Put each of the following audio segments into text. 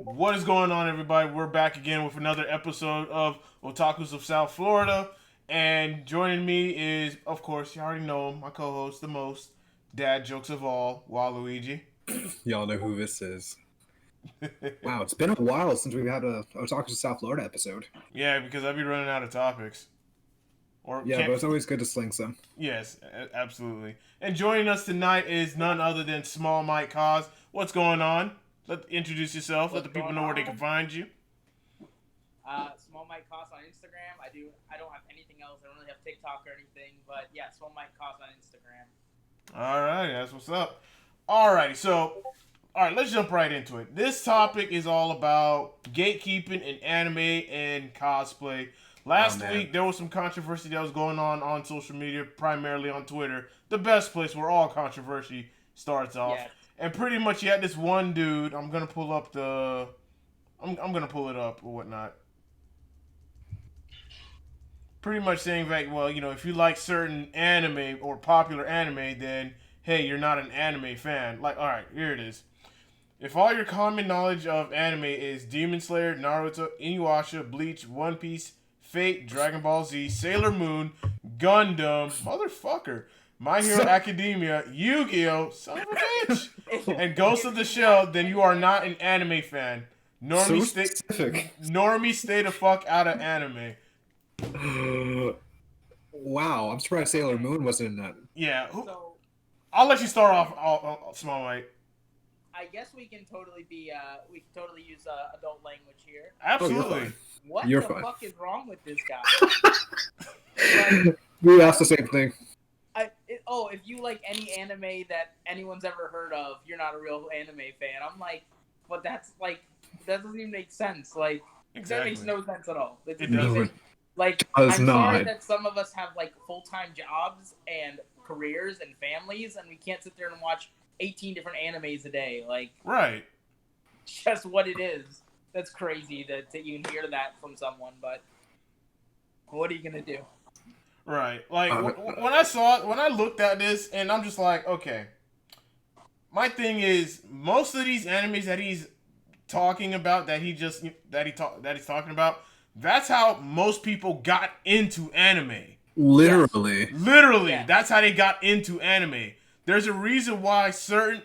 What is going on, everybody? We're back again with another episode of Otakus of South Florida. And joining me is, of course, you already know him, my co host, the most dad jokes of all, Waluigi. Y'all know who this is. Wow, it's been a while since we've had a Otakus of South Florida episode. Yeah, because I'd be running out of topics. Or Yeah, but it's always good to sling some. Yes, absolutely. And joining us tonight is none other than Small Mike Cos. What's going on? Introduce yourself. Let the people know where they can find you. Small Mike Cost on Instagram. I don't have anything else. I don't really have TikTok or anything, but yeah, Small Mike Cost on Instagram. All right, that's what's up. All right, so let's jump right into it. This topic is all about gatekeeping in anime and cosplay. Last week there was some controversy that was going on social media, primarily on Twitter, the best place where all controversy starts off. Yeah. And pretty much you had this one dude. I'm gonna pull up the. I'm gonna pull it up or whatnot. Pretty much saying that, well, you know, if you like certain anime or popular anime, then hey, you're not an anime fan. Like, all right, here it is. If all your common knowledge of anime is Demon Slayer, Naruto, Inuyasha, Bleach, One Piece, Fate, Dragon Ball Z, Sailor Moon, Gundam, motherfucker, My Hero Academia, Yu-Gi-Oh, son of a bitch, and Ghost of the Shell, then you are not an anime fan. Normie, stay the fuck out of anime. Wow, I'm surprised Sailor Moon wasn't in that. Yeah, I'll let you start off, Small White. I guess we can totally use adult language here. Absolutely. What the fuck is wrong with this guy? Like, we asked the same thing. If you like any anime that anyone's ever heard of, you're not a real anime fan. I'm like, but that doesn't even make sense. Like, exactly. That makes no sense at all. It doesn't. Like, I'm sorry that some of us have like full-time jobs and careers and families, and we can't sit there and watch 18 different animes a day. Like, right. Just what it is. That's crazy that you can hear that from someone, but what are you gonna do? Right. Like, when I looked at this, and I'm just like, okay. My thing is, most of these animes that he's talking about, that he's talking about, that's how most people got into anime. Literally. Yes. Literally. Yeah. That's how they got into anime. There's a reason why certain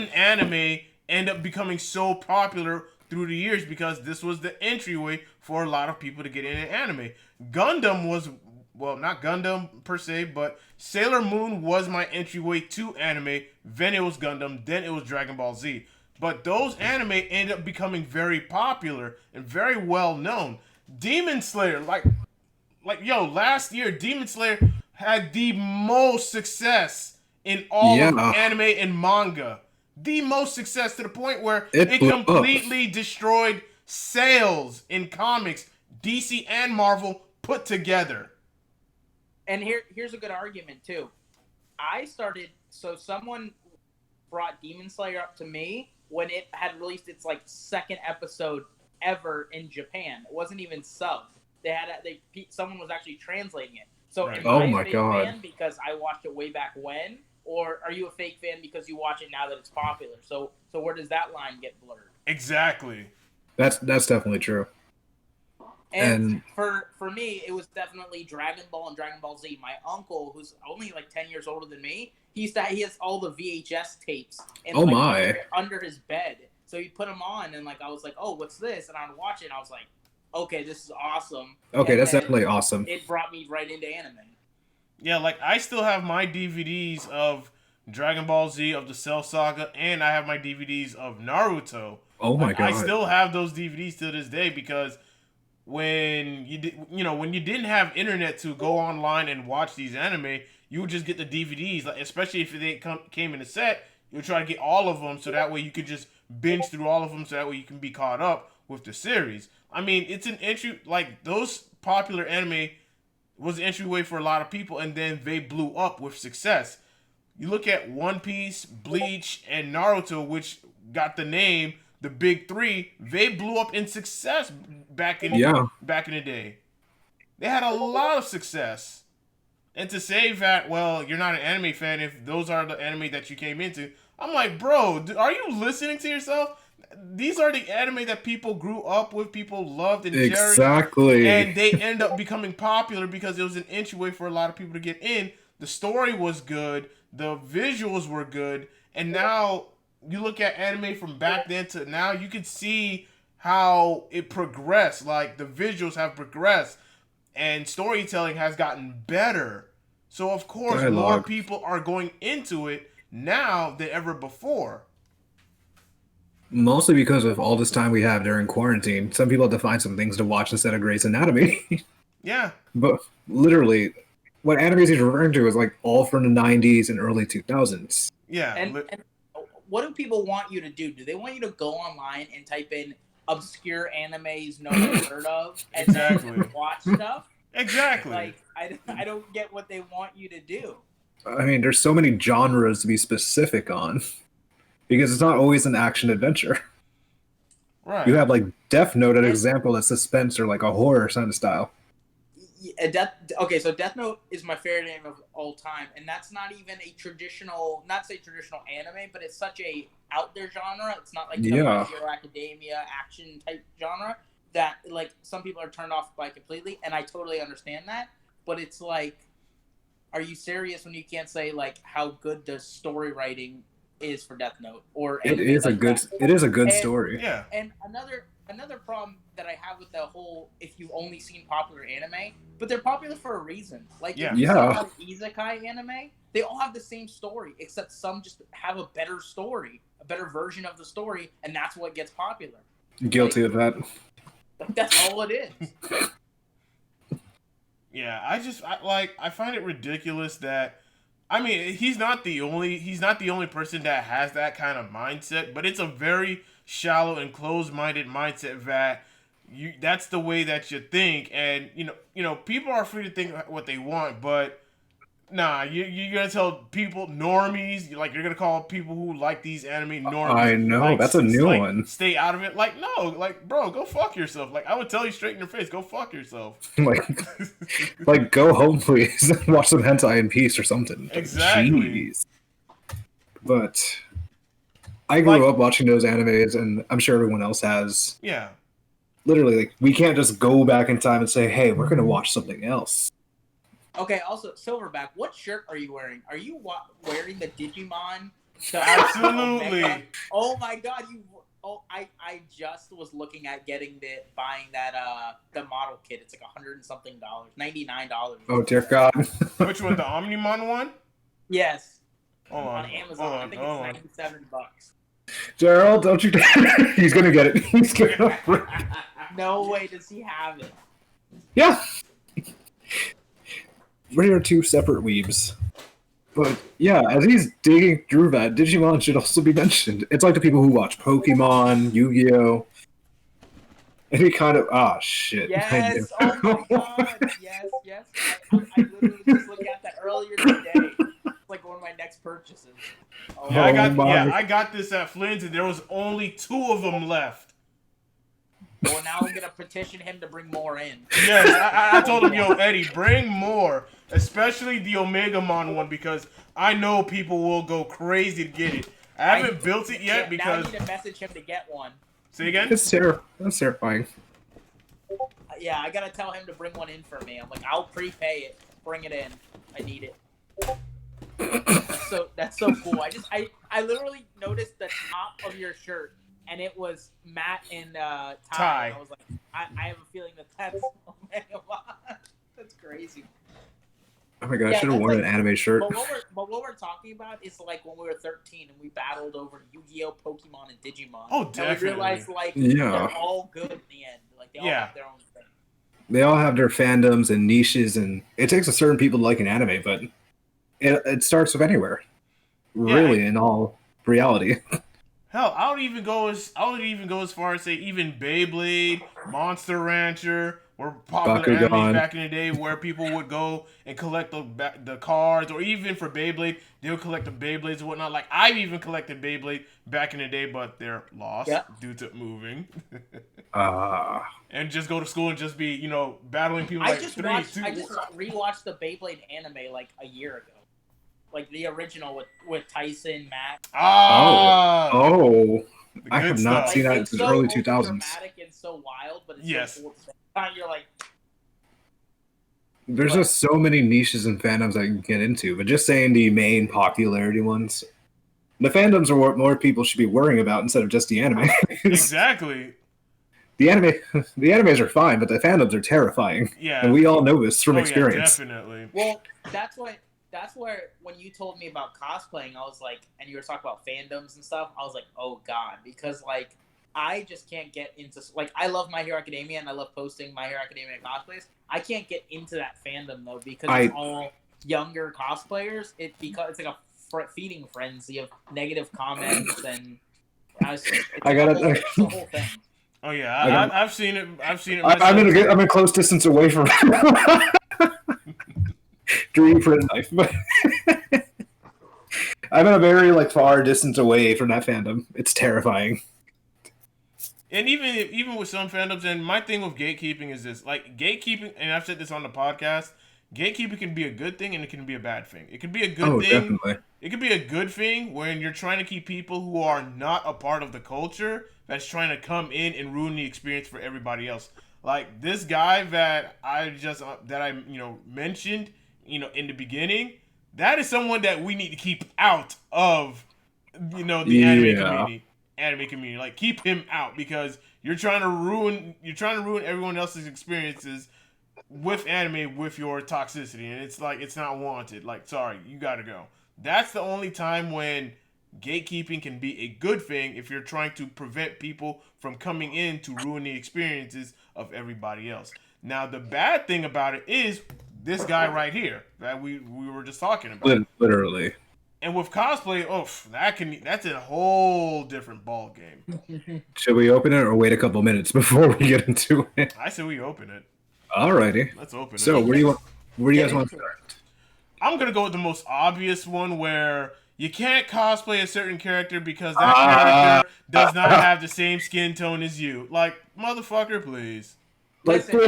anime end up becoming so popular through the years, because this was the entryway for a lot of people to get into anime. Gundam was, well, not Gundam per se, but Sailor Moon was my entryway to anime. Then it was Gundam, then it was Dragon Ball Z. But those anime ended up becoming very popular and very well known. Demon Slayer, last year Demon Slayer had the most success in all of anime and manga. The most success, to the point where it completely destroyed sales in comics, DC and Marvel put together. And here's a good argument too. Someone brought Demon Slayer up to me when it had released its like second episode ever in Japan. It wasn't even subbed. Someone was actually translating it. So right. Am I a fake fan because I watched it way back when, or are you a fake fan because you watch it now that it's popular? So where does that line get blurred? Exactly. That's definitely true. And for me, it was definitely Dragon Ball and Dragon Ball Z. My uncle, who's only like 10 years older than me, he has all the VHS tapes under his bed. So he put them on, and like I was like, oh, what's this? And I'd watch it, and I was like, okay, this is awesome. Okay, and that's definitely awesome. It brought me right into anime. Yeah, like I still have my DVDs of Dragon Ball Z, of the Cell Saga, and I have my DVDs of Naruto. Oh my god! I still have those DVDs to this day, because when you didn't have internet to go online and watch these anime, you would just get the DVDs. Like, especially if they came in a set, you would try to get all of them, so that way you could just binge through all of them, so that way you can be caught up with the series. I mean, it's an entry, like, those popular anime was an entryway for a lot of people, and then they blew up with success. You look at One Piece, Bleach, and Naruto, which got the name the Big Three. They blew up in success back in the day. They had a lot of success. And to say that, well, you're not an anime fan if those are the anime that you came into, I'm like, bro, are you listening to yourself? these are the anime that people grew up with, people loved and cherished. Exactly. And they end up becoming popular because it was an entryway for a lot of people to get in. The story was good, the visuals were good, and now you look at anime from back then to now, you can see how it progressed. Like, the visuals have progressed, and storytelling has gotten better. So, of course, more people are going into it now than ever before. Mostly because of all this time we have during quarantine. Some people have to find some things to watch instead of Grey's Anatomy. Yeah. But literally, what animes he's referring to is like all from the 90s and early 2000s. Yeah. And what do people want you to do? Do they want you to go online and type in obscure animes no one's heard of and then watch stuff? Exactly. Like, I don't get what they want you to do. I mean, there's so many genres to be specific on. Because it's not always an action adventure. Right. You have like Death Note, an example that's suspense or like a horror kind of style. Okay, so Death Note is my favorite anime of all time, and that's not even a traditional, not say traditional anime, but it's such a out there genre. It's not like the My Hero Academia action type genre that like some people are turned off by completely, and I totally understand that. But it's like, are you serious when you can't say like how good the story writing is for Death Note? Or it is like a good story. Yeah. And another problem that I have with the whole, if you've only seen popular anime, but they're popular for a reason. Like, if you see a lot of isekai anime, they all have the same story, except some just have a better story, a better version of the story, and that's what gets popular. Guilty of that. That's all it is. Yeah, I find it ridiculous that, I mean, he's not the only person that has that kind of mindset, but it's a very shallow and closed-minded mindset that that's the way that you think, and you know people are free to think what they want, but nah, you're gonna tell people normies, you're gonna call people who like these anime normies. I know, that's a new one. Stay out of it. Like, no, like, bro, go fuck yourself. Like, I would tell you straight in your face, go fuck yourself. like go home, please. Watch some hentai in peace or something. Exactly. Jeez. But I grew up watching those animes, and I'm sure everyone else has. Yeah. Literally, like, we can't just go back in time and say, hey, we're gonna watch something else. Okay, also, Silverback, what shirt are you wearing? Are you wearing the Digimon? Absolutely. Oh my god, I just was looking at buying that the model kit. It's like $100 and something, $99. Oh dear God. Which one, the Omnimon one? Yes. On Amazon. I think it's $97. Gerald, don't you dare. He's gonna get it. He's gonna No way does he have it. Yeah. We are two separate weebs. But yeah, as he's digging through that, Digimon should also be mentioned. It's like the people who watch Pokemon, Yu-Gi-Oh! Any kind of shit. Yes, oh my god. Yes. I literally just looked at that earlier today. It's like one of my next purchases. Oh, yeah, I got this at Flynn's and there was only 2 of them left. Well, now I'm gonna petition him to bring more in. Yes, I told him, yo, Eddie, bring more, especially the Omegamon one, because I know people will go crazy to get it. I haven't built it yet because. Now I need to message him to get one. Say again? That's terrifying. Yeah, I gotta tell him to bring one in for me. I'm like, I'll prepay it. Bring it in. I need it. That's so cool. I literally noticed the top of your shirt. And it was Matt and Ty. I was like, I have a feeling that's that's crazy. Oh my god, I should have worn an anime shirt. But what we're talking about is like when we were 13 and we battled over Yu-Gi-Oh, Pokemon, and Digimon. Oh, definitely. And we realized they're all good in the end. Like they all have their own thing. They all have their fandoms and niches, and it takes a certain people to like an anime, but it starts with anywhere. Really, in all reality. Hell, I would even go as far as say even Beyblade, Monster Rancher, were popular anime back in the day where people would go and collect the cards, or even for Beyblade, they would collect the Beyblades and whatnot. Like, I've even collected Beyblade back in the day, but they're lost due to moving. And just go to school and just be, battling people I just rewatched the Beyblade anime like a year ago. Like the original with Tyson, Matt. Oh. I have not seen that it's since so early 2000s. dramatic and so wild, but it's so cool at the same time. You're like, There's just so many niches and fandoms I can get into, but just saying the main popularity ones, the fandoms are what more people should be worrying about instead of just the anime. Exactly. The animes are fine, but the fandoms are terrifying. Yeah. And we all know this from experience. Yeah, definitely. Well, that's where when you told me about cosplaying, I was like, and you were talking about fandoms and stuff, I was like, oh god, because like I just can't get into, like, I love My Hero Academia and I love posting My Hero Academia cosplays. I can't get into that fandom though because it's all younger cosplayers. Because it's like a feeding frenzy of negative comments and it's the whole thing. Oh yeah, I've seen it. I've seen it. I'm in close distance away from Dream Print Knife, but I'm in a very far distance away from that fandom. It's terrifying. And even with some fandoms, and my thing with gatekeeping is this: like gatekeeping, and I've said this on the podcast. Gatekeeping can be a good thing, and it can be a bad thing. It can be a good thing. Definitely. It can be a good thing when you're trying to keep people who are not a part of the culture that's trying to come in and ruin the experience for everybody else. Like this guy that I mentioned, in the beginning, that is someone that we need to keep out of, the anime community. Like keep him out because you're trying to ruin everyone else's experiences with anime with your toxicity, and it's like it's not wanted. Like, sorry, you gotta go. That's the only time when gatekeeping can be a good thing if you're trying to prevent people from coming in to ruin the experiences of everybody else. Now, the bad thing about it is this guy right here that we were just talking about. Literally. And with cosplay, that's a whole different ball game. Should we open it or wait a couple minutes before we get into it? I say we open it. Alrighty. Let's open it. So, where do you guys want to start? I'm going to go with the most obvious one where you can't cosplay a certain character because that character does not have the same skin tone as you. Like, motherfucker, please. Listen,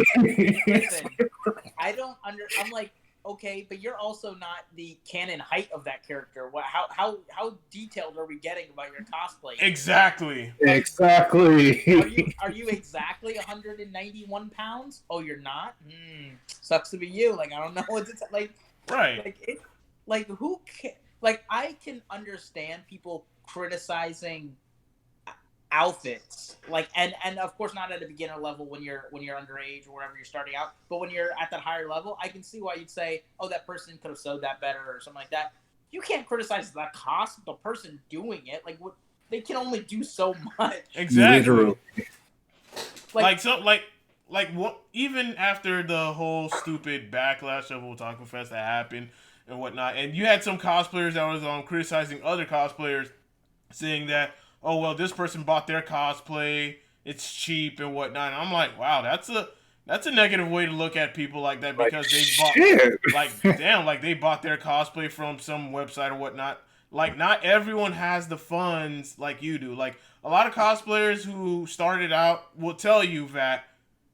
I don't I'm like, okay, but you're also not the canon height of that character. How detailed are we getting about your cosplay? Exactly. Exactly. Are you exactly 191 pounds? Oh, you're not? Sucks to be you. Like, I don't know what to like. Right. Like who can? Like, I can understand people criticizing outfits, like, and of course not at a beginner level when you're underage or wherever you're starting out, but when you're at that higher level, I can see why you'd say, oh, that person could have sewed that better or something like that. You can't criticize the person doing it. Like, what, they can only do so much. Exactly. Literally. Like what? Even after the whole stupid backlash of Otaku Fest that happened and whatnot, and you had some cosplayers that was criticizing other cosplayers, saying that, oh well, this person bought their cosplay, it's cheap and whatnot. And I'm like, wow, that's a negative way to look at people like that because they bought their cosplay from some website or whatnot. Like, not everyone has the funds like you do. Like, a lot of cosplayers who started out will tell you that,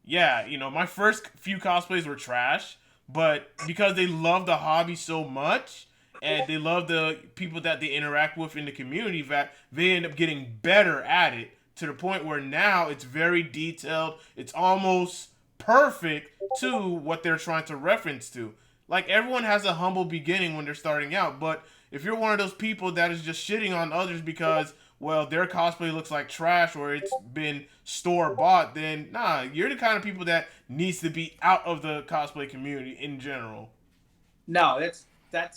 yeah, my first few cosplays were trash, but because they love the hobby so much and they love the people that they interact with in the community, that they end up getting better at it to the point where now it's very detailed. It's almost perfect to what they're trying to reference to. Like, everyone has a humble beginning when they're starting out, but if you're one of those people that is just shitting on others because, well, their cosplay looks like trash or it's been store-bought, then, nah, you're the kind of people that needs to be out of the cosplay community in general. No, that's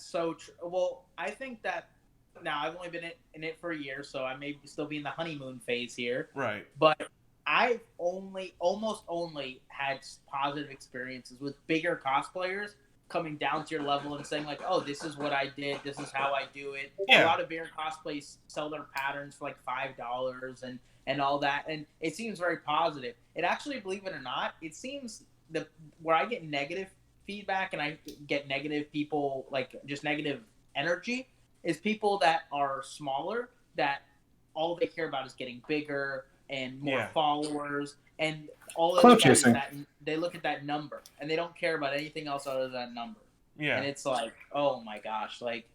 so true. Well, I think that, now, I've only been in it for a year, so I may still be in the honeymoon phase here. Right. But I've almost only had positive experiences with bigger cosplayers coming down to your level and saying, like, oh, this is what I did, this is how I do it. Yeah. A lot of bigger cosplays sell their patterns for like $5 and all that, and it seems very positive. It actually, believe it or not, it seems where I get negative feedback and I get negative people, like just negative energy, is people that are smaller, that all they care about is getting bigger and more followers, and all of that, they look at that number and they don't care about anything else other than that number. Yeah. And it's like, oh my gosh, like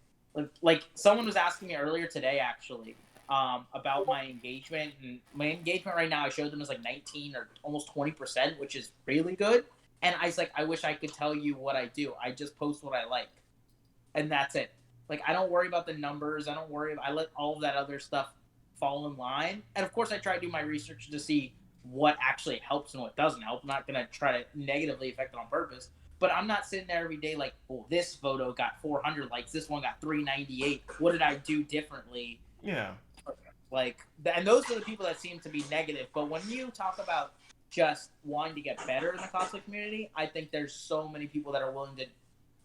someone was asking me earlier today, actually, about my engagement, and my engagement right now I showed them is like 19 or almost 20%, which is really good. And I was like, I wish I could tell you what I do. I just post what I like, and that's it. Like, I don't worry about the numbers. I let all of that other stuff fall in line. And of course, I try to do my research to see what actually helps and what doesn't help. I'm not gonna try to negatively affect it on purpose. But I'm not sitting there every day like, oh, this photo got 400 likes, this one got 398. What did I do differently? Yeah. Like, and those are the people that seem to be negative. But when you talk about just wanting to get better in the cosplay community, I think there's so many people that are willing to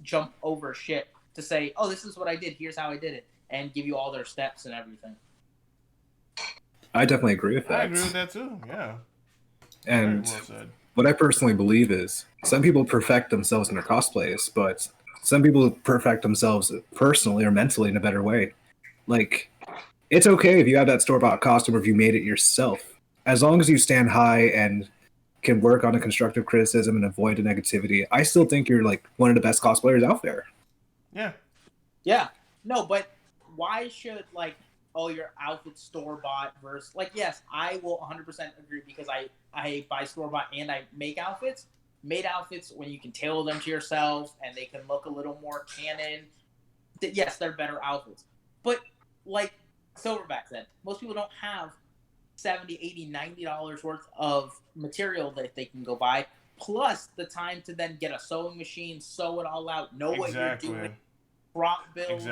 jump over shit to say, oh, this is what I did, here's how I did it, and give you all their steps and everything. I definitely agree with that. I agree with that too, yeah. And well said. What I personally believe is some people perfect themselves in their cosplays, but some people perfect themselves personally or mentally in a better way. Like, it's okay if you have that store-bought costume or if you made it yourself. As long as you stand high and can work on a constructive criticism and avoid the negativity, I still think you're like one of the best cosplayers out there. Yeah. Yeah. No, but why should, like, oh, your outfit's store-bought versus, like, yes, I will 100% agree because I buy store-bought and I make outfits. Made outfits, when you can tailor them to yourself and they can look a little more canon, yes, they're better outfits. But, like Silverback said, most people don't have $70, $80, $90 worth of material that they can go buy, plus the time to then get a sewing machine, sew it all out, know what you're doing, prop build,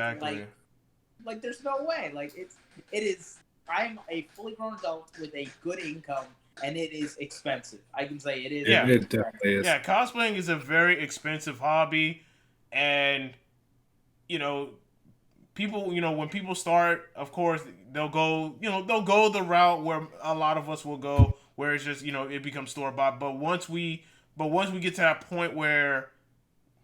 like there's no way. Like, it is. I'm a fully grown adult with a good income, and it is expensive. I can say it is. Yeah, it definitely is. Yeah, cosplaying is a very expensive hobby, and people, when people start, of course, they'll go the route where a lot of us will go, where it's just it becomes store bought. But once we get to that point where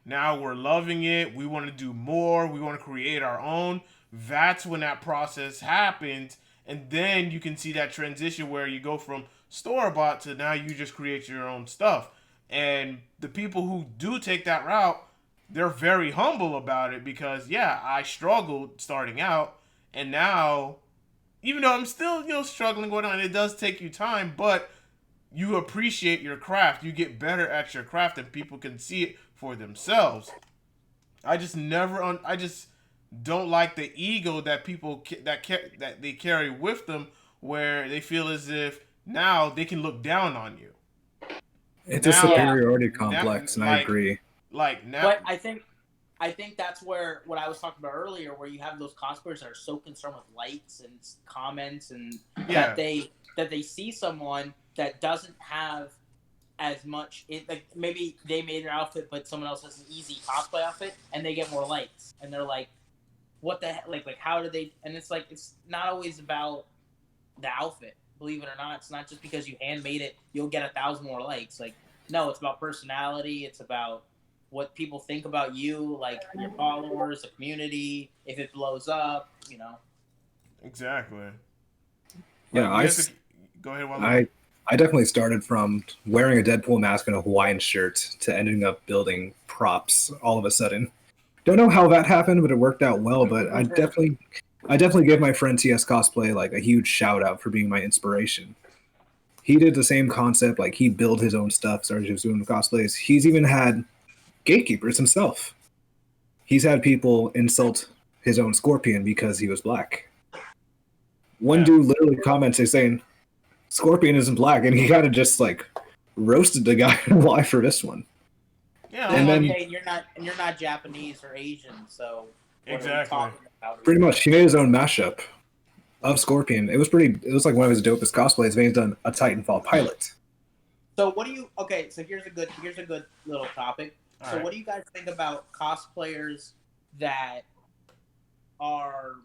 now we're loving it, we want to do more, we want to create our own. That's when that process happens, and then you can see that transition where you go from store bought to now you just create your own stuff. And the people who do take that route, they're very humble about it because I struggled starting out, and now even though I'm still struggling going on, it does take you time, but you appreciate your craft, you get better at your craft, and people can see it for themselves. I just don't like the ego that people that they carry with them, where they feel as if now they can look down on you. It's a superiority complex, and I agree. Like now, but I think that's where what I was talking about earlier, where you have those cosplayers that are so concerned with likes and comments, and that they see someone that doesn't have as much. Like, maybe they made their outfit, but someone else has an easy cosplay outfit, and they get more likes, and they're like, what the heck? Like how do they? And it's like, it's not always about the outfit. Believe it or not, it's not just because you handmade it, you'll get 1,000 more likes. Like, no, it's about personality. It's about what people think about you, like your followers, the community. If it blows up, Exactly. Yeah, go ahead. I definitely started from wearing a Deadpool mask and a Hawaiian shirt to ending up building props all of a sudden. Don't know how that happened, but it worked out well. But I definitely gave my friend TS Cosplay like a huge shout out for being my inspiration. He did the same concept, like he built his own stuff, started just doing cosplays. He's even had gatekeepers himself. He's had people insult his own Scorpion because he was black. One dude literally commented saying, Scorpion isn't black, and he kind of just like roasted the guy why for this one. Yeah, and then you're not Japanese or Asian, so exactly. Pretty much, he made his own mashup of Scorpion. It was like one of his dopest cosplays. He's done a Titanfall pilot. So what do you? Okay, so here's a good little topic. All so right. What do you guys think about cosplayers that are?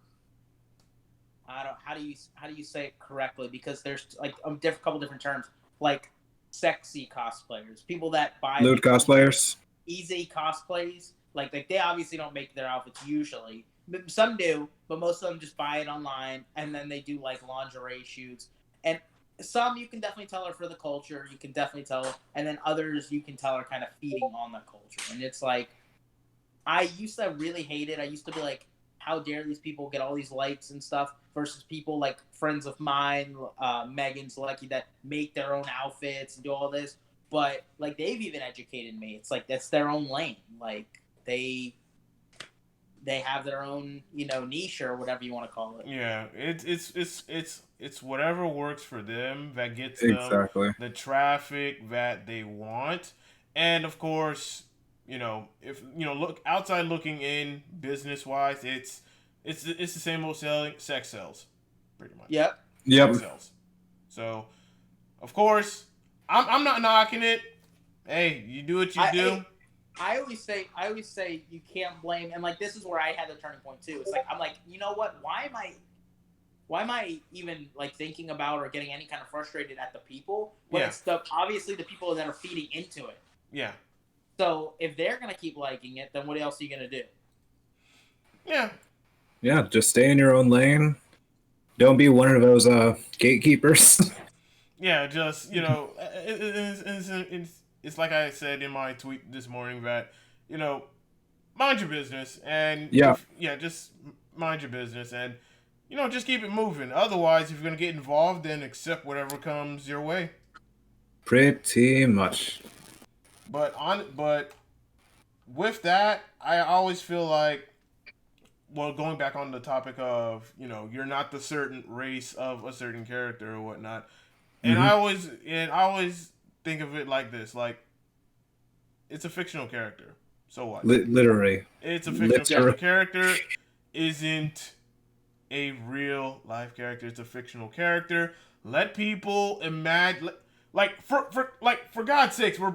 How do you say it correctly? Because there's like a couple different terms, like sexy cosplayers, people that buy lewd cosplayers, easy cosplays. Like they obviously don't make their outfits usually. Some do, but most of them just buy it online and then they do like lingerie shoots. And some you can definitely tell are for the culture. You can definitely tell, and then others you can tell are kind of feeding on the culture. And it's like, I used to really hate it. I used to be like, how dare these people get all these likes and stuff versus people like friends of mine, Megan's Lucky, that make their own outfits and do all this. But like they've even educated me. It's like that's their own lane. Like they have their own, niche or whatever you want to call it. Yeah, it's whatever works for them that gets Exactly. them the traffic that they want, and of course, if look outside looking in business wise, it's the same old selling sex sells, pretty much. Yep. Sex sells. So, of course, I'm not knocking it. Hey, you do what you do. I always say you can't blame, and like this is where I had the turning point too. It's like I'm like, you know what? Why am I even like thinking about or getting any kind of frustrated at the people? When it's obviously the people that are feeding into it. Yeah. So if they're gonna keep liking it, then what else are you gonna do? Yeah. Yeah, just stay in your own lane. Don't be one of those gatekeepers. Yeah, just it's like I said in my tweet this morning that mind your business and just mind your business and just keep it moving. Otherwise, if you're gonna get involved, then accept whatever comes your way. Pretty much. But with that, I always feel like, well, going back on the topic of you're not the certain race of a certain character or whatnot, and I always think of it like this: like it's a fictional character. So what? Literally, it's a fictional character. Isn't a real life character. It's a fictional character. Let people imagine. Like for God's sakes, we're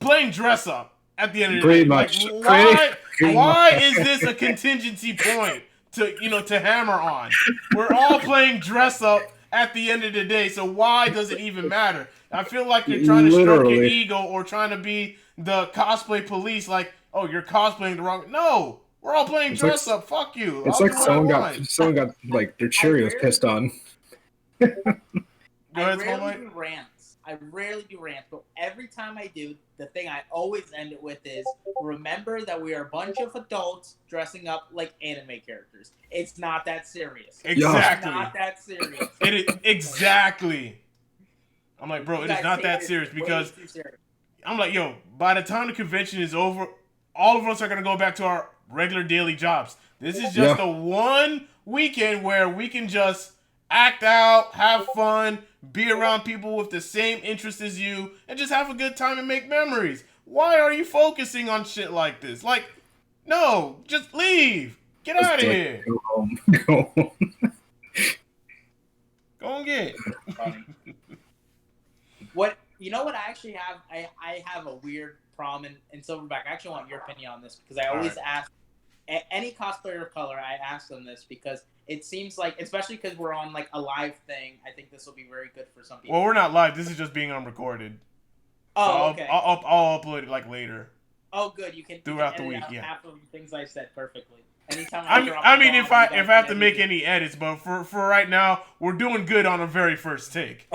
playing dress up at the end of the day. Much. Like, why is this a contingency point to hammer on? We're all playing dress up at the end of the day, so why does it even matter? I feel like you're trying to stroke your ego or trying to be the cosplay police, like, oh, you're cosplaying the wrong. No, we're all playing dress up. Fuck you. It's like someone got like their Cheerios pissed on. I rarely do rants, but every time I do, the thing I always end it with is, remember that we are a bunch of adults dressing up like anime characters. It's not that serious. Exactly. It's not that serious. It is exactly. I'm like, bro, it is not that serious because I'm like, yo, by the time the convention is over, all of us are gonna go back to our regular daily jobs. This is just a one weekend where we can just act out, have fun, be around people with the same interests as you, and just have a good time and make memories. Why are you focusing on shit like this? Like, no, just leave. Get out of here. Go home. Go home. Go and get. What I actually have? I have a weird problem in Silverback. I actually want your opinion on this because I always ask any cosplayer of color. I ask them this because it seems like, especially because we're on like a live thing, I think this will be very good for some people. Well, we're not live. This is just being unrecorded. Oh, so okay. I'll upload it like later. Oh, good. You can throughout the week. Yeah. Half of the things I said perfectly. Anytime. I mean, if I have to make any edits, but for right now, we're doing good on a very first take.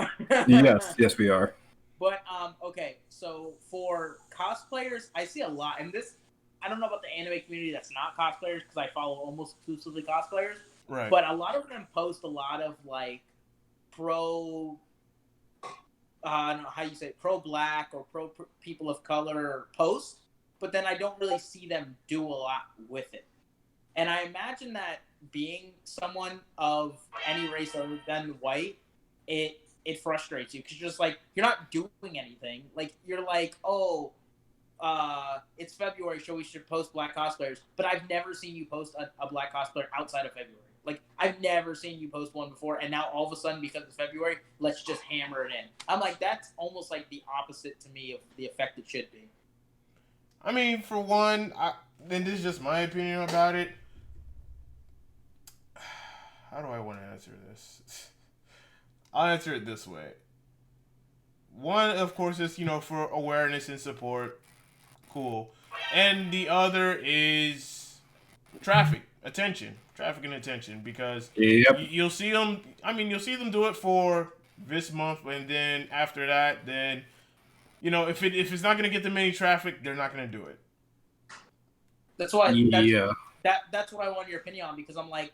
Yes, we are. But okay. So for cosplayers, I see a lot, and this, I don't know about the anime community that's not cosplayers because I follow almost exclusively cosplayers. Right. But a lot of them post a lot of like pro, I don't know how you say it, pro black or pro people of color posts, but then I don't really see them do a lot with it. And I imagine that being someone of any race other than white, it frustrates you because you're just like, you're not doing anything. Like you're like, oh, it's February, so we should post black cosplayers. But I've never seen you post a black cosplayer outside of February. Like, I've never seen you post one before, and now all of a sudden, because it's February, let's just hammer it in. I'm like, that's almost like the opposite to me of the effect it should be. I mean, for one, then this is just my opinion about it. How do I want to answer this? I'll answer it this way. One, of course, is, for awareness and support. Cool. And the other is traffic and attention, because you'll see them. I mean, you'll see them do it for this month, and then after that, then if it's not gonna get them any traffic, they're not gonna do it. That's why. Yeah. that's what I want your opinion on, because I'm like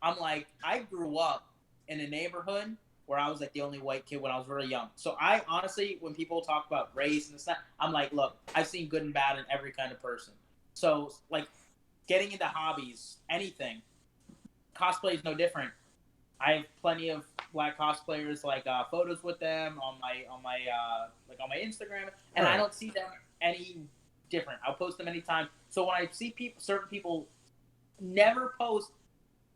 I grew up in a neighborhood where I was like the only white kid when I was very young. So I honestly, when people talk about race and stuff, I'm like, look, I've seen good and bad in every kind of person. So like getting into hobbies, anything, cosplay is no different. I have plenty of black cosplayers, like photos with them on my on my Instagram, and right. I don't see them any different. I'll post them anytime. So when I see certain people never post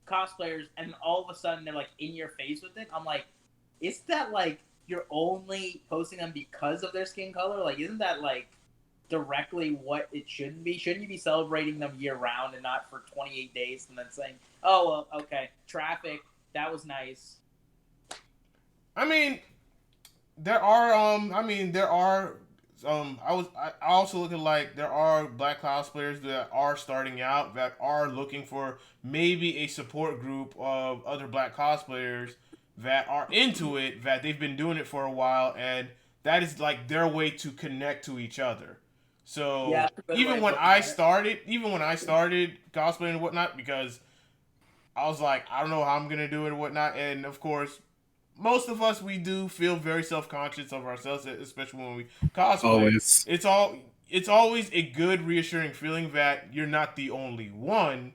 cosplayers, and all of a sudden they're like in your face with it, I'm like, isn't that like you're only posting them because of their skin color? Like, isn't that like directly what it shouldn't be? Shouldn't you be celebrating them year round and not for 28 days and then saying, oh, well, okay, traffic, that was nice. I mean, there are I also look at like there are black cosplayers that are starting out that are looking for maybe a support group of other black cosplayers that are into it, that they've been doing it for a while, and that is like their way to connect to each other. So Yeah, even when I started cosplaying and whatnot, because I was like, I don't know how I'm gonna do it and whatnot, and of course most of us, we do feel very self-conscious of ourselves, especially when we cosplay. Always. It's always a good, reassuring feeling that you're not the only one,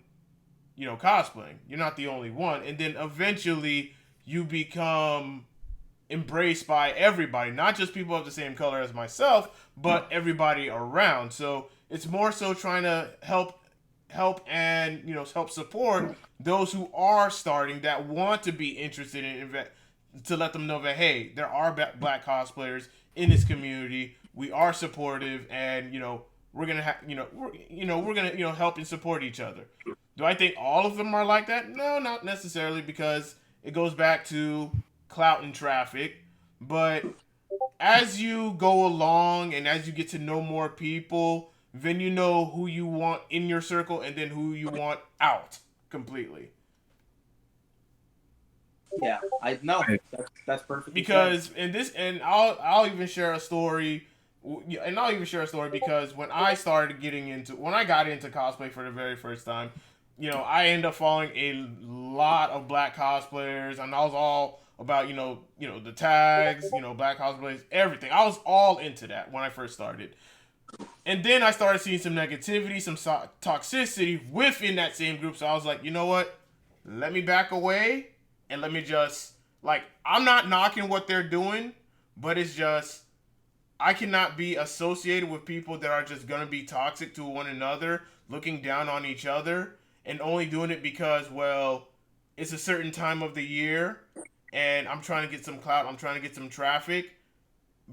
cosplaying. You're not the only one, and then eventually you become embraced by everybody, not just people of the same color as myself, but everybody around. So it's more so trying to help and help support those who are starting, that want to be interested in to let them know that, hey, there are black cosplayers in this community. We are supportive, and we're gonna we're gonna help and support each other. Do I think all of them are like that? No, not necessarily, because it goes back to clout and traffic. But as you go along and as you get to know more people, then you know who you want in your circle and then who you want out completely. Yeah, I know. That's perfect. Because I'll even share a story, and I'll even share a story because when I got into cosplay for the very first time, I ended up following a lot of black cosplayers, and I was all about the tags, black cosplays, everything. I was all into that when I first started. And then I started seeing some negativity, some toxicity within that same group. So I was like, you know what? Let me back away and let me just, like, I'm not knocking what they're doing, but it's just, I cannot be associated with people that are just going to be toxic to one another, looking down on each other, and only doing it because, well, it's a certain time of the year, and I'm trying to get some clout, I'm trying to get some traffic,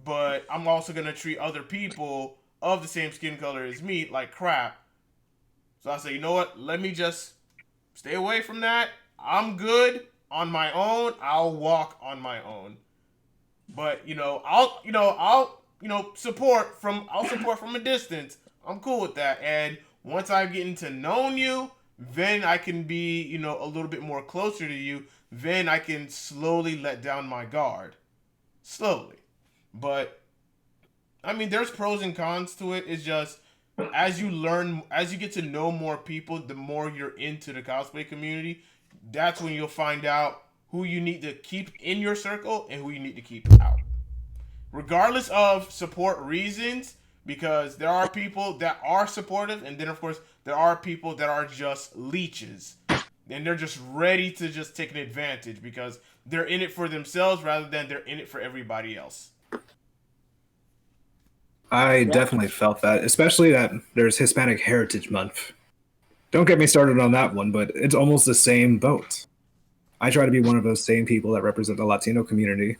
but I'm also going to treat other people of the same skin color as me like crap. So I say, you know what? Let me just stay away from that. I'm good on my own. I'll walk on my own. But I'll support from a distance. I'm cool with that. And once I'm getting to know you, then I can be a little bit more closer to you. Then I can slowly let down my guard, slowly. But I mean, there's pros and cons to it. It's just as you get to know more people, the more you're into the cosplay community, that's when you'll find out who you need to keep in your circle and who you need to keep out. Regardless of support reasons, because there are people that are supportive, and then of course there are people that are just leeches. And they're just ready to just take an advantage because they're in it for themselves rather than they're in it for everybody else. I definitely felt that, especially that there's Hispanic Heritage Month. Don't get me started on that one, but it's almost the same boat. I try to be one of those same people that represent the Latino community.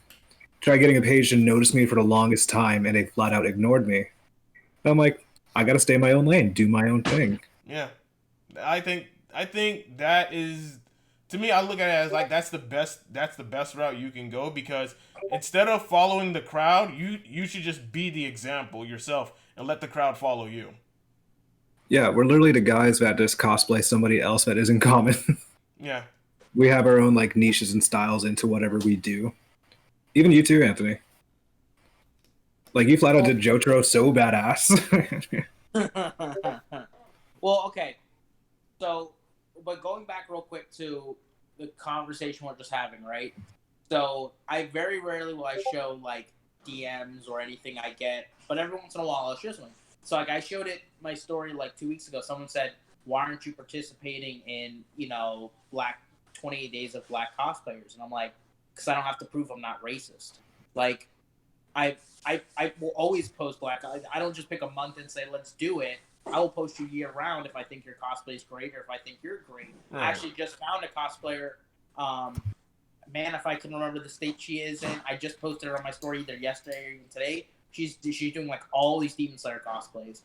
Try getting a page to notice me for the longest time, and they flat out ignored me. And I'm like, I gotta stay in my own lane, do my own thing. Yeah, I think that is, to me, I look at it as like that's the best route you can go, because instead of following the crowd, you should just be the example yourself and let the crowd follow you. Yeah, we're literally the guys that just cosplay somebody else that isn't common. Yeah. We have our own like niches and styles into whatever we do. Even you too, Anthony. Like, you flat out did Jotaro so badass. Well, okay. So, but going back real quick to the conversation we're just having, right? So I very rarely will I show like DMs or anything I get, but every once in a while I'll show something. So like I showed it my story like 2 weeks ago. Someone said, "Why aren't you participating in Black 28 Days of Black Cosplayers?" And I'm like, "Because I don't have to prove I'm not racist." Like I will always post Black. I don't just pick a month and say let's do it. I will post you year round if I think your cosplay is great or if I think you're great. Right. I actually just found a cosplayer. Man, if I can remember the state she is in, I just posted her on my story either yesterday or even today. She's doing like all these Demon Slayer cosplays.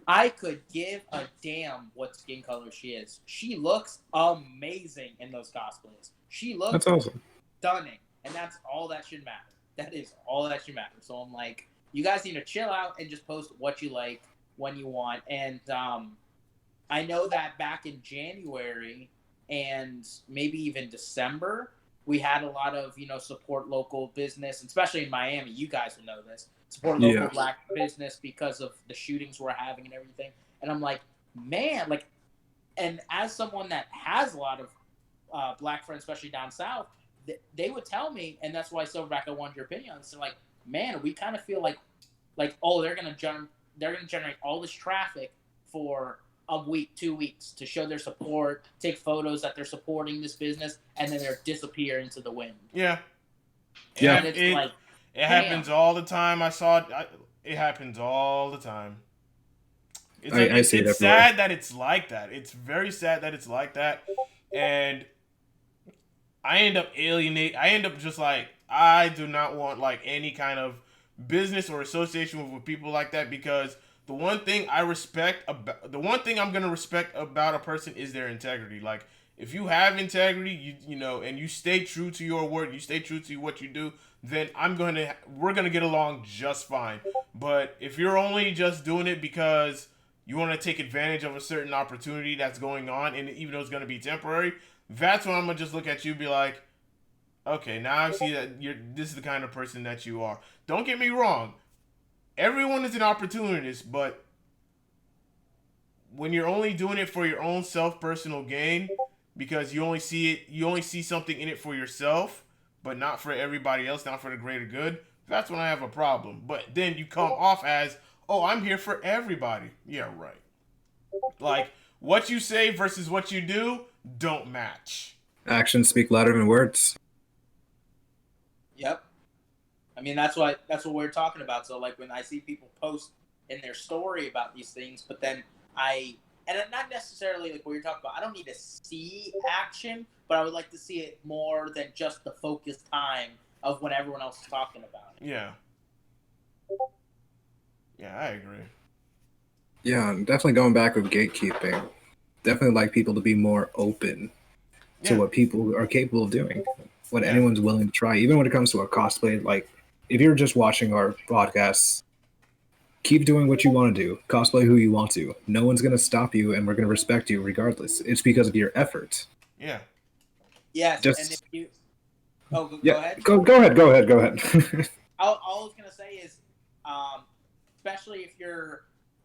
I could give a damn what skin color she is. She looks amazing in those cosplays. She looks That's awesome. stunning, and that's all that should matter. That is all that should matter. So I'm like, you guys need to chill out and just post what you like when you want. And I know that back in January and maybe even December, we had a lot of, support local business, especially in Miami. You guys will know this. Support local Black business because of the shootings we're having and everything. And I'm like, man, and as someone that has a lot of Black friends, especially down south, they would tell me, and that's why Silverback, I wanted your opinion on this. They're like, man, we kind of feel like, oh, they're gonna generate all this traffic for a week, 2 weeks to show their support, take photos that they're supporting this business, and then they're disappear into the wind. Yeah. Yeah. And it's it happens all the time. It happens all the time. It's sad that it's like that. It's very sad that it's like that. And I end up just like, I do not want like any kind of business or association with people like that, because the one thing I'm gonna respect about a person is their integrity. Like, if you have integrity, and you stay true to your word, you stay true to what you do, then we're gonna get along just fine. But if you're only just doing it because you want to take advantage of a certain opportunity that's going on, and even though it's gonna be temporary, that's when I'm gonna just look at you and be like, okay, now I see that this is the kind of person that you are. Don't get me wrong. Everyone is an opportunist, but when you're only doing it for your own personal gain, because you only see something in it for yourself, but not for everybody else, not for the greater good, that's when I have a problem. But then you come off as, oh, I'm here for everybody. Yeah, right. Like, what you say versus what you do don't match. Actions speak louder than words. Yep. I mean, that's what we're talking about. So, like, when I see people post in their story about these things, but then and not necessarily like what you're talking about, I don't need to see action, but I would like to see it more than just the focused time of when everyone else is talking about it. Yeah. Yeah, I agree. Yeah, I'm definitely going back with gatekeeping. Definitely like people to be more open to what people are capable of doing, what anyone's willing to try, even when it comes to a cosplay. Like, if you're just watching our podcasts, keep doing what you want to do, cosplay who you want to. No one's going to stop you, and we're going to respect you regardless. It's because of your effort. Yeah. Yes, just, and if you... go ahead. Go ahead. All I was going to say is, especially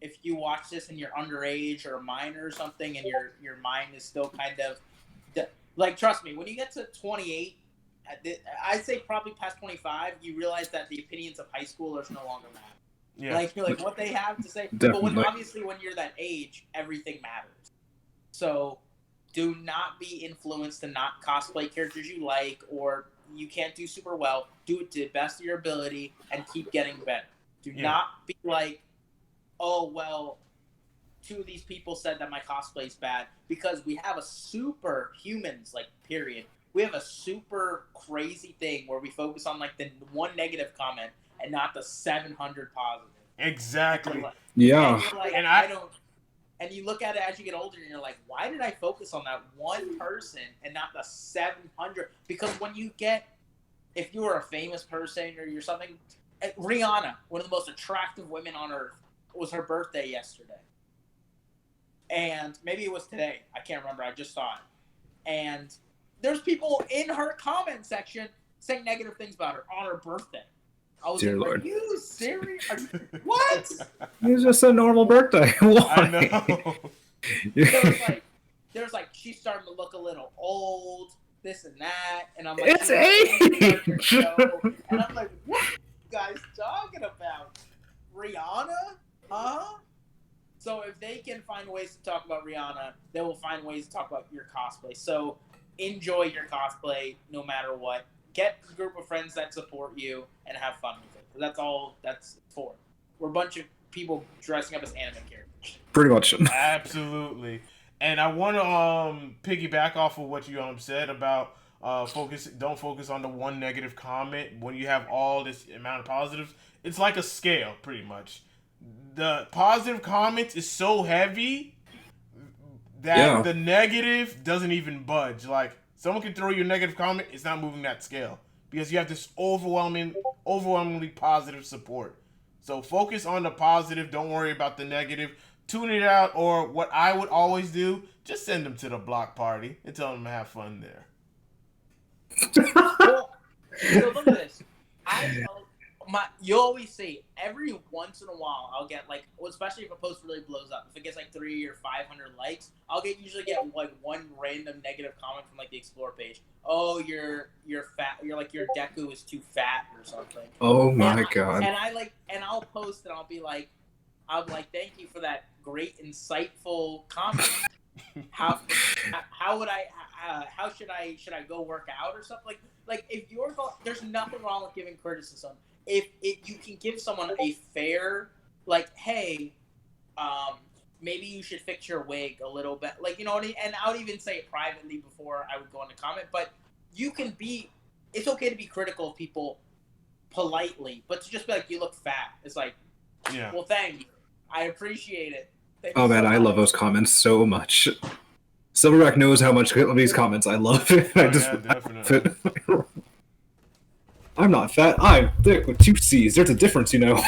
if you watch this and you're underage or a minor or something, and your mind is still kind of... Like, trust me, when you get to 28, I'd say probably past 25, you realize that the opinions of high schoolers no longer matter. Yeah. Like, you're like, what they have to say. Definitely. But obviously, when you're that age, everything matters. So, do not be influenced to not cosplay characters you like, or you can't do super well. Do it to the best of your ability and keep getting better. Do not be like, oh, well, two of these people said that my cosplay is bad, because we have a super humans, like, period. We have a super crazy thing where we focus on, like, the one negative comment and not the 700 positive. Exactly. Like, yeah. And you're like, and you look at it as you get older and you're like, why did I focus on that one person and not the 700? Because when you if you were a famous person or you're something, Rihanna, one of the most attractive women on earth, it was her birthday yesterday. And maybe it was today. I can't remember. I just saw it. And there's people in her comment section saying negative things about her on her birthday. I was like, Lord. Are you serious? What? It was just a normal birthday. Why? I know. So it's like, there's like, she's starting to look a little old, this and that, and I'm like, It's age. and I'm like, what are you guys talking about? Rihanna? Huh? So if they can find ways to talk about Rihanna, they will find ways to talk about your cosplay. So enjoy your cosplay no matter what. Get a group of friends that support you and have fun with it. That's all that's for. We're a bunch of people dressing up as anime characters. Pretty much. Absolutely. And I want to piggyback off of what you said about don't focus on the one negative comment when you have all this amount of positives. It's like a scale, pretty much. The positive comments is so heavy that the negative doesn't even budge. Like, someone can throw you a negative comment, it's not moving that scale because you have this overwhelmingly positive support. So focus on the positive. Don't worry about the negative. Tune it out, or what I would always do, just send them to the block party and tell them to have fun there. Well, so look at this. You always see, every once in a while, I'll get like, especially if a post really blows up, if it gets like 300 or 500 likes, usually get like one random negative comment from like the explore page. Oh, you're fat. You're like, your Deku is too fat or something. Oh my god. And I'll post and I'll be like, thank you for that great, insightful comment. How should I go work out or something? Like if you're there's nothing wrong with giving criticism. If you can give someone a fair, like, hey, maybe you should fix your wig a little bit, like, you know what I mean? And I would even say it privately before I would go in the comment. But it's okay to be critical of people politely, but to just be like, you look fat, it's like, yeah, well, thank you, I appreciate it. Oh man, I love those comments so much. Silverback knows how much of these comments I love. Definitely. I'm not fat. I'm thick with 2 C's. There's a difference, you know.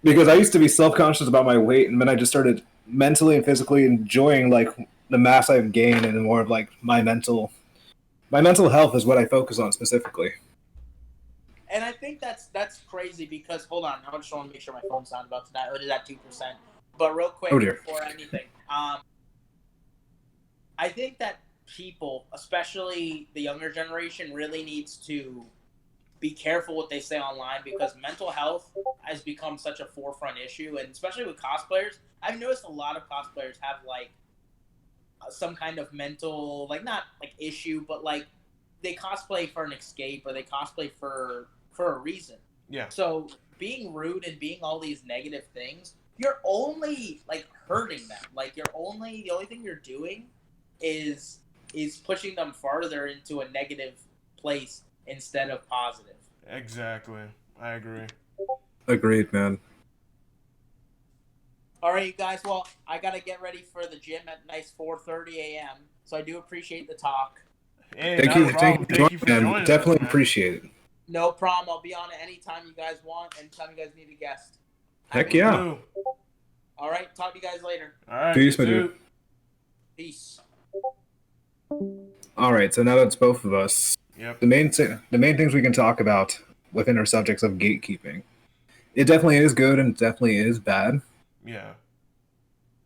Because I used to be self-conscious about my weight, and then I just started mentally and physically enjoying like the mass I've gained, and more of like my mental health is what I focus on specifically. And I think that's crazy because, hold on, I just want to make sure my phone's not about to die. It is at 2%. But real quick, before anything, I think that people, especially the younger generation, really needs to be careful what they say online, because mental health has become such a forefront issue, and especially with cosplayers. I've noticed a lot of cosplayers have like some kind of mental, like, not like issue, but like they cosplay for an escape, or they cosplay for a reason. Yeah. So being rude and being all these negative things, you're only like hurting them. Like the only thing you're doing is pushing them farther into a negative place instead of positive. Exactly. I agree. Agreed, man. All right, you guys. Well, I gotta get ready for the gym at nice 4:30 a.m. So I do appreciate the talk. Hey, thank you for joining us, definitely man. appreciate it. No problem. I'll be on it anytime you guys want. Anytime you guys need a guest. Heck yeah. All right. Talk to you guys later. All right. Peace, my dude. Peace. All right. So now that's both of us. Yep. The main things we can talk about within our subjects of gatekeeping. It definitely is good and it definitely is bad. Yeah.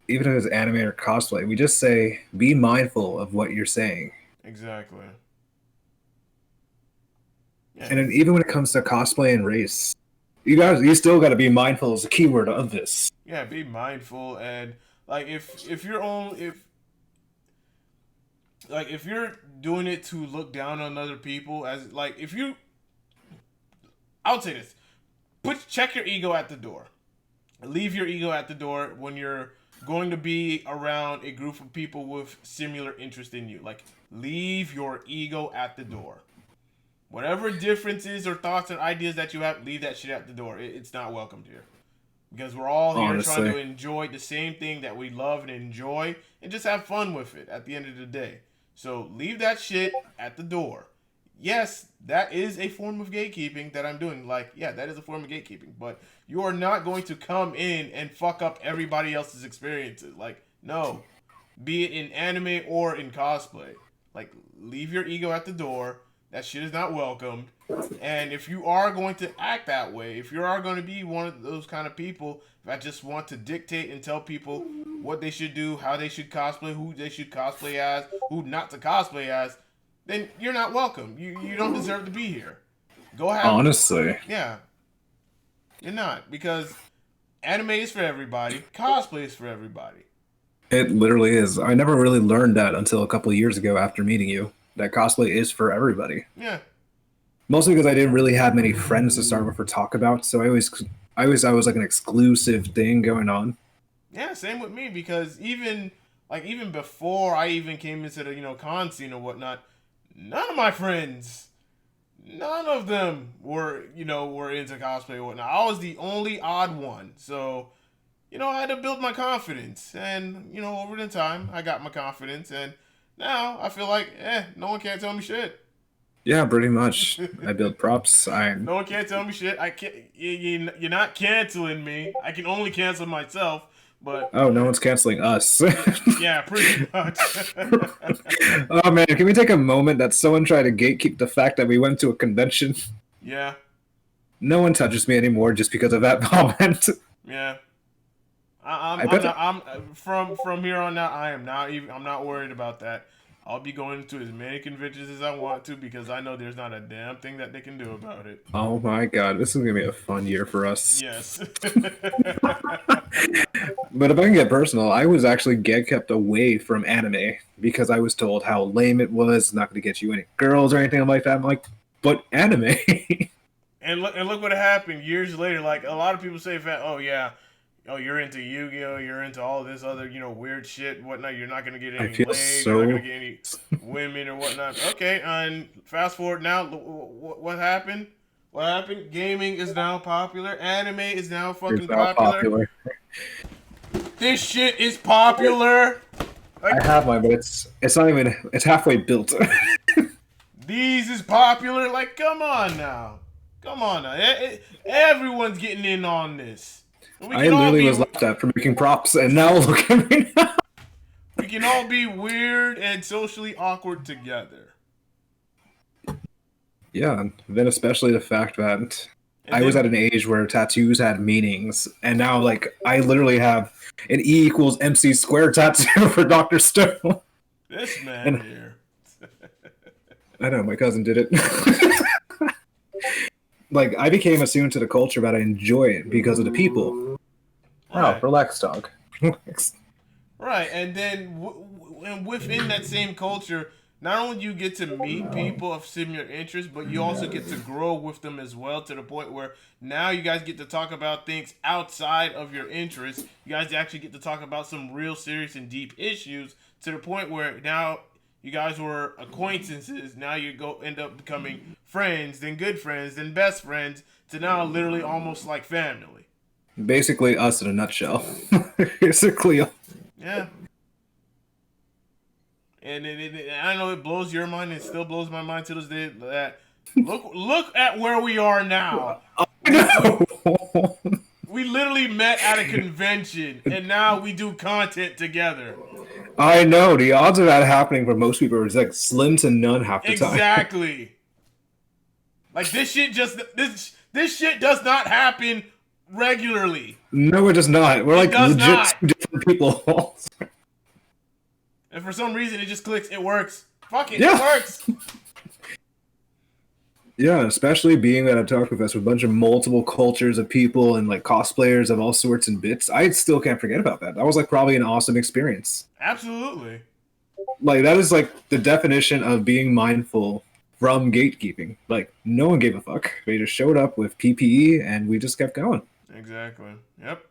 Even if it's anime or cosplay, we just say be mindful of what you're saying. Exactly. Yeah. And then even when it comes to cosplay and race, you still got to be mindful as a keyword of this. Yeah, be mindful, and like if you're doing it to look down on other people, as like I would say this: check your ego at the door. Leave your ego at the door when you're going to be around a group of people with similar interest in you. Like, leave your ego at the door. Whatever differences or thoughts or ideas that you have, leave that shit at the door. It's not welcomed here. Because we're all here trying to enjoy the same thing that we love and enjoy, and just have fun with it at the end of the day. So leave that shit at the door. Yes, that is a form of gatekeeping that I'm doing. Like, yeah, that is a form of gatekeeping. But you are not going to come in and fuck up everybody else's experiences. Like, no. Be it in anime or in cosplay. Like, leave your ego at the door. That shit is not welcomed. And if you are going to act that way, if you are going to be one of those kind of people that just want to dictate and tell people what they should do, how they should cosplay, who they should cosplay as, who not to cosplay as, then you're not welcome. You don't deserve to be here. Go have Honestly. Yeah. You're not, because anime is for everybody, cosplay is for everybody. It literally is. I never really learned that until a couple of years ago after meeting you, that cosplay is for everybody. Yeah. Mostly because I didn't really have many friends to start with or talk about, so I always was like an exclusive thing going on. Yeah, same with me, because even before I even came into the con scene or whatnot, none of my friends, none of them were into cosplay or whatnot. I was the only odd one, so I had to build my confidence, and over the time I got my confidence, and now I feel like no one can't tell me shit. Yeah, pretty much. I build props. No one can't tell me shit. I can't. You're not canceling me. I can only cancel myself. But oh, no one's canceling us. Yeah, pretty much. Oh man, can we take a moment that someone tried to gatekeep the fact that we went to a convention? Yeah. No one touches me anymore just because of that comment. Yeah. From here on out, I'm not worried about that. I'll be going to as many conventions as I want to, because I know there's not a damn thing that they can do about it. Oh my god, this is gonna be a fun year for us. Yes. But if I can get personal, I was actually kept away from anime because I was told how lame it was, not gonna get you any girls or anything like that. I'm like, but anime. And look what happened years later. Like, a lot of people say, oh yeah, you're into Yu-Gi-Oh, you're into all this other, weird shit, whatnot. You're not gonna get any legs, you're not gonna get any women or whatnot. Okay, and fast forward now, what happened? What happened? Gaming is now popular. Anime is now fucking popular. This shit is popular. Like, I have one, but it's not even. It's halfway built. These is popular. Like, come on now. Everyone's getting in on this. I literally was laughed at for making props, and now look at me now. We can all be weird and socially awkward together. Yeah, and then especially the fact that I was at an age where tattoos had meanings, and now, like, I literally have an E equals MC square tattoo for Dr. Stone. This man here. I know, my cousin did it. Like, I became a student to the culture, but I enjoy it because of the people. Wow, relax, dog. Right, and then within that same culture, not only do you get to meet people of similar interests, but you also get to grow with them as well, to the point where now you guys get to talk about things outside of your interests. You guys actually get to talk about some real serious and deep issues, to the point where now you guys were acquaintances. Now you end up becoming friends, then good friends, then best friends, to now literally almost like family. Basically us in a nutshell. Basically. Yeah. And I know it blows your mind. It still blows my mind to this day. That look at where we are now. We literally met at a convention, and now we do content together. I know. The odds of that happening for most people is like slim to none half the time. Exactly. Like, this shit does not happen regularly. No, it does not. We're like legit two different people. And for some reason, it just clicks. It works. Fuck it. Yeah. It works. Yeah, especially being at a Otaku Fest with a bunch of multiple cultures of people and like cosplayers of all sorts and bits. I still can't forget about that. That was like probably an awesome experience. Absolutely. Like, that is like the definition of being mindful from gatekeeping. Like, no one gave a fuck. They just showed up with PPE and we just kept going. Exactly. Yep.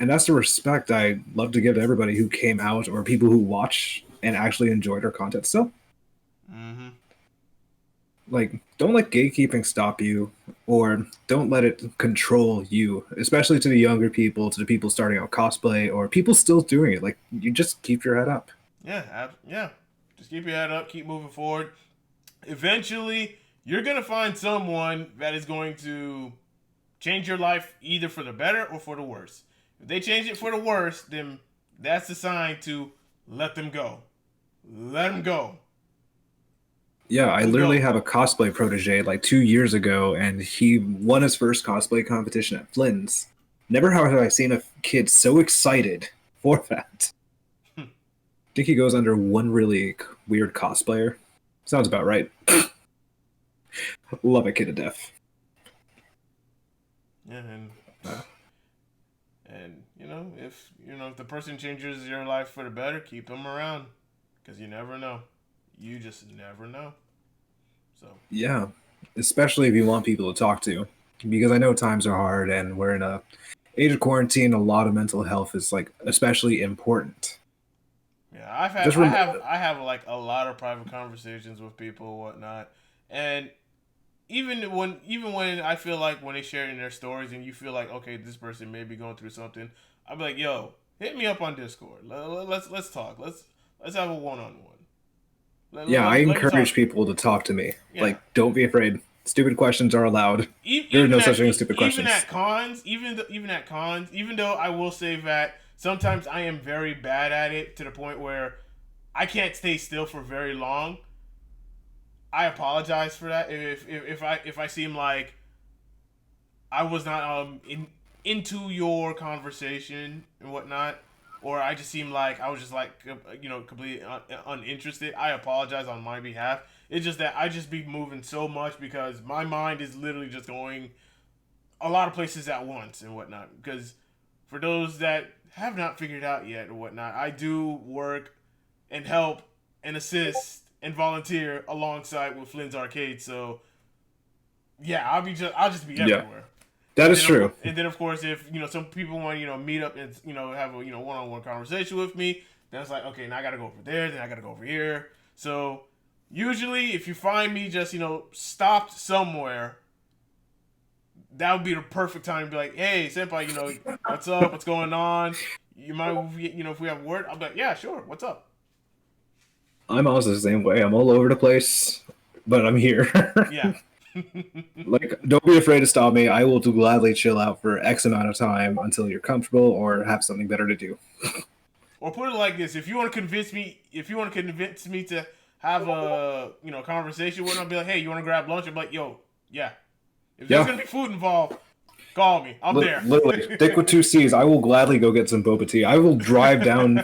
And that's the respect I love to give to everybody who came out or people who watch and actually enjoyed our content still. Mm-hmm. Like, don't let gatekeeping stop you, or don't let it control you, especially to the younger people, to the people starting out cosplay, or people still doing it. Like, you just keep your head up. Yeah. Just keep your head up, keep moving forward. Eventually, you're going to find someone that is going to change your life either for the better or for the worse. If they change it for the worse, then that's the sign to let them go. Let them go. Yeah, I literally have a cosplay protege like 2 years ago, and he won his first cosplay competition at Flynn's. Never have I seen a kid so excited before that. I think he goes under one really weird cosplayer. Sounds about right. Love a kid to death. Yeah, and if if the person changes your life for the better, keep them around, because you never know. You just never know. So yeah, especially if you want people to talk to, because I know times are hard and we're in a age of quarantine. A lot of mental health is like especially important. yeah, I have like a lot of private conversations with people and whatnot, and even when I feel like when they share in their stories and you feel like, okay, this person may be going through something, I'll be like, yo, hit me up on Discord. Let's talk. Let's have a one-on-one. Yeah, I Let me encourage talk. people to talk to me. Yeah. Like, don't be afraid. Stupid questions are allowed. There's no such thing as stupid questions. Even at cons, even though I will say that sometimes I am very bad at it to the point where I can't stay still for very long. I apologize for that. If I seem like I was not into your conversation and whatnot, or I just seem like I was just like completely uninterested, I apologize on my behalf. It's just that I just be moving so much because my mind is literally just going a lot of places at once and whatnot. Because for those that have not figured out yet or whatnot, I do work and help and assist and volunteer alongside with Flynn's Arcade. So yeah, I'll just be everywhere. That is true. And then of course, if some people want meet up and have a one-on-one conversation with me, then it's like, okay, now I gotta go over there, then I gotta go over here. So usually, if you find me just stopped somewhere, that would be the perfect time to be like, hey, senpai, what's up? What's going on? You mind if we have a word? I'll be like, yeah, sure. What's up? I'm also the same way. I'm all over the place, but I'm here. Yeah. Like, don't be afraid to stop me. I will gladly chill out for X amount of time until you're comfortable or have something better to do. Or put it like this: if you want to convince me to have a conversation with them, I'll be like, hey, you want to grab lunch? I'm like, yo, yeah. If there's gonna be food involved, call me. I'm there. Literally, stick with two C's. I will gladly go get some boba tea. I will drive down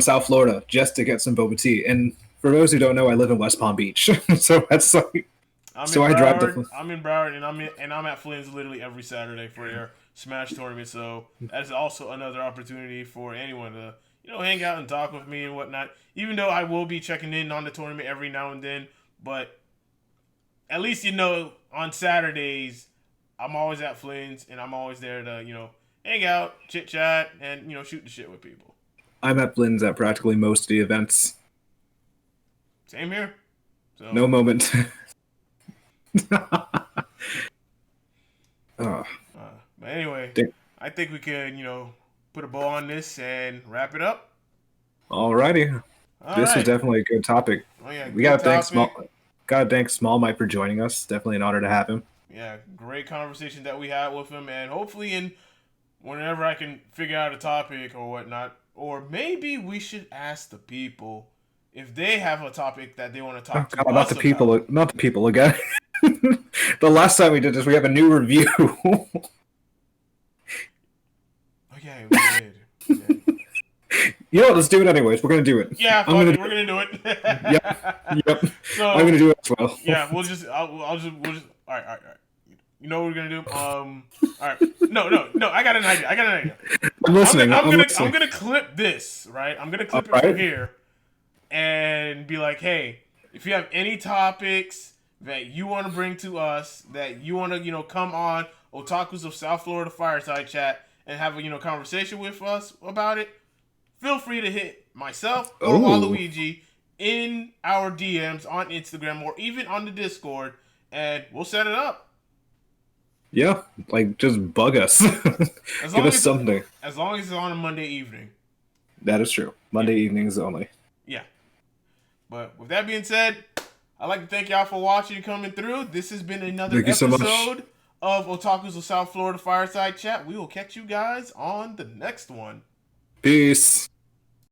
South Florida just to get some boba tea. And for those who don't know, I live in West Palm Beach, so that's like. I'm in Broward, and I'm at Flynn's literally every Saturday for their Smash tournament. So that is also another opportunity for anyone to hang out and talk with me and whatnot. Even though I will be checking in on the tournament every now and then, but at least on Saturdays I'm always at Flynn's and I'm always there to hang out, chit chat, and shoot the shit with people. I'm at Flynn's at practically most of the events. Same here. So. No moment. But anyway, I think we can, put a bow on this and wrap it up. Alrighty. This was definitely a good topic. Oh yeah, we gotta thank Small Mike for joining us. Definitely an honor to have him. Yeah, great conversation that we had with him, and hopefully whenever I can figure out a topic or whatnot, or maybe we should ask the people if they have a topic that they want to talk to us not the people again. The last time we did this, we have a new review. Oh yeah, we did. You know what? Let's do it anyways. We're gonna do it. Yeah, we're gonna do it. Yep. So I'm gonna do it as well. Yeah, we'll just. All right. You know what we're gonna do? All right. No. I got an idea. I'm listening. I'm gonna clip this. Right. I'm gonna clip it from here, and be like, hey, if you have any topics that you want to bring to us, that you want to come on Otakus of South Florida Fireside Chat and have a conversation with us about it, feel free to hit myself or Waluigi in our DMs on Instagram or even on the Discord, and we'll set it up. Yeah, like just bug us. Give us something. As long as it's on a Monday evening. That is true. Monday evenings only. Yeah. But with that being said, I'd like to thank y'all for watching and coming through. This has been another episode of Otakus of South Florida Fireside Chat. We will catch you guys on the next one. Peace.